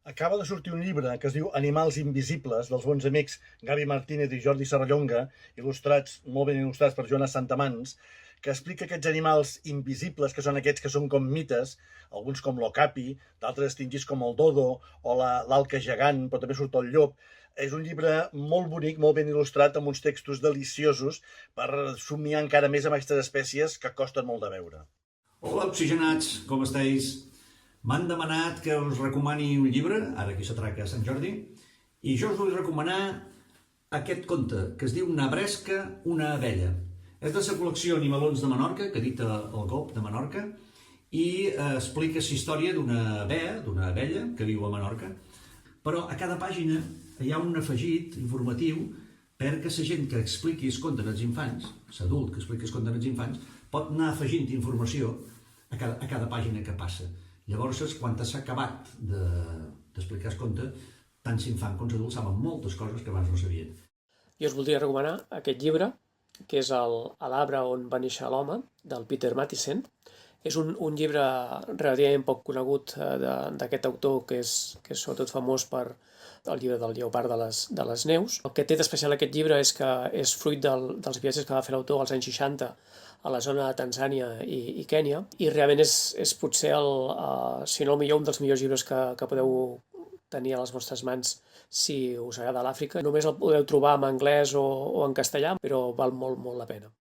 Acaba de sortir un llibre que es diu Animals invisibles, dels bons amics Gavi Martínez i Jordi Serrallonga, il·lustrats, molt ben il·lustrats per Jonas Santamans, que explica aquests animals invisibles, que són aquests que són com mites, alguns com l'ocapi, d'altres extingits com el dodo o l'alca gegant, però també surt el llop. És un llibre molt bonic, molt ben il·lustrat, amb uns textos deliciosos per somiar encara més amb aquestes espècies que costen molt de veure. Hola, oxigenats, com esteu? M'han demanat que us recomani un llibre, ara aquí s'atraca a Sant Jordi, i jo us vull recomanar aquest conte, que es diu Nabresca, una abella. És de la col·lecció Animalons de Menorca, que edita el Golb de Menorca, i explica la història d'una abella que viu a Menorca, però a cada pàgina hi ha un afegit informatiu perquè la gent que expliqui el conte als infants, l'adult que expliqui el conte als infants, pot anar afegint informació a cada pàgina que passa. Llavors, quan s'ha acabat d'explicar el conte, tant l'infant com l'adult saben moltes coses que abans no sabien. Jo us voldria recomanar aquest llibre, que és L'arbre on va néixer l'home, del Peter Matthiessen. És un llibre relativament poc conegut d'aquest autor, que és sobretot famós per el llibre del lleopard de les neus. El que té d'especial aquest llibre és que és fruit dels viatges que va fer l'autor als anys 60 a la zona de Tanzània i Kènia, i realment és potser, si no el millor, un dels millors llibres que podeu tenir a les vostres mans si us agrada l'Àfrica. Només el podeu trobar en anglès o en castellà, però val molt, molt la pena.